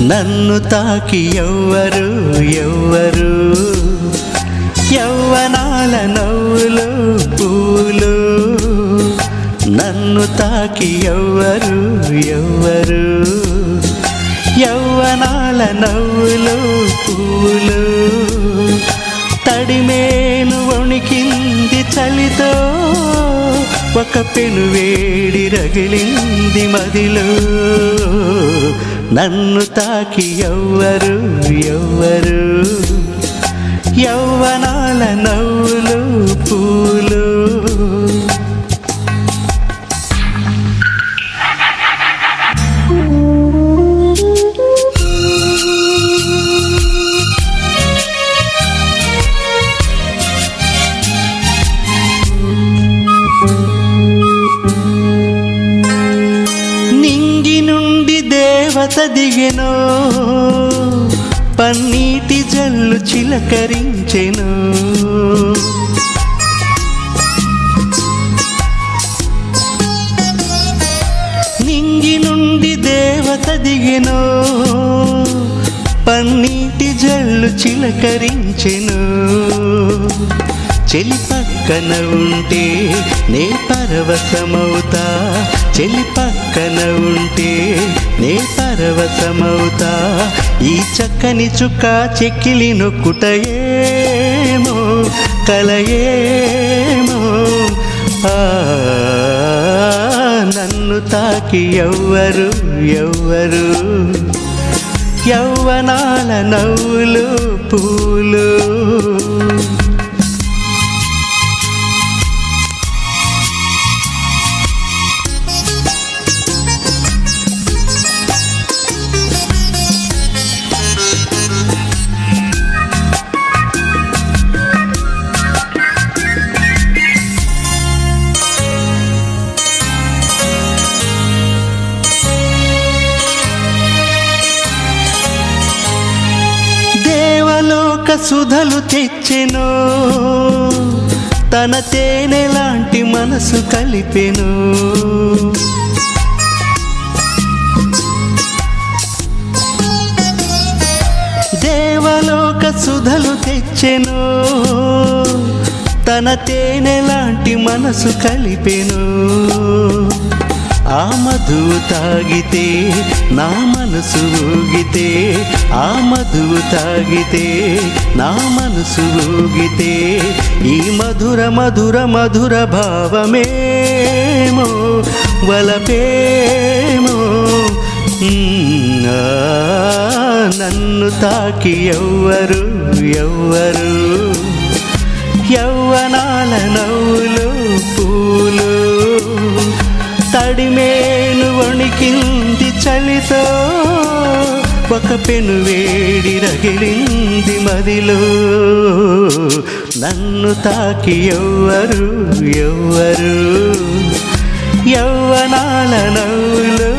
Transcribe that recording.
నన్ను తాకి ఎవ్వరు ఎవ్వరు యవ్వనాల నవ్వులు పూలు నన్ను తాకి ఎవ్వరు ఎవ్వరు యవ్వనాల నవ్వులు పూలు తడిమేను వణికింది చలితో ఒక పెను వేడి రగిలింది మదిలో నన్ను తాకి ఎవ్వరు ఎవ్వరు యవ్వనాల నవ్వులు పూలు దేవత దిగెనో పన్నీటి జల్లు చిలకరించెను నింగి నుండి దేవత దిగెనో పన్నీటి జల్లు చిలకరించెను చెలి పక్కన ఉంటే నే పరవశమవుతా చెలి పక్కన ఉంటే నే పరవశమవుతా ఈ చక్కని చుక్క చెక్కిలి నొక్కుటయేమో కలయేమో నన్ను తాకి ఎవ్వరు ఎవ్వరు యవ్వనాల నవ్వులు పూలు సుధలు తెచ్చెను తన తేనె లాంటి మనసు కలిపెను దేవలోక సుధలు తెచ్చెను తన తేనె లాంటి మనసు కలిపెను ఆ మధువు తాగితే నా మనసు ఊగితే ఆ మధువు తాగితే నా మనసు ఊగితే ఈ మధుర మధుర మధుర భావమేమో వలపేమో నన్ను తాకి ఎవ్వరు ఎవ్వరు యవ్వనాల నవ్వులు పూలు తడిమేను వణికింది చలితో ఒక పెను వేడి రగిలింది మదిలో నన్ను తాకి ఎవ్వరు ఎవ్వరు యవ్వనాల నవ్వులు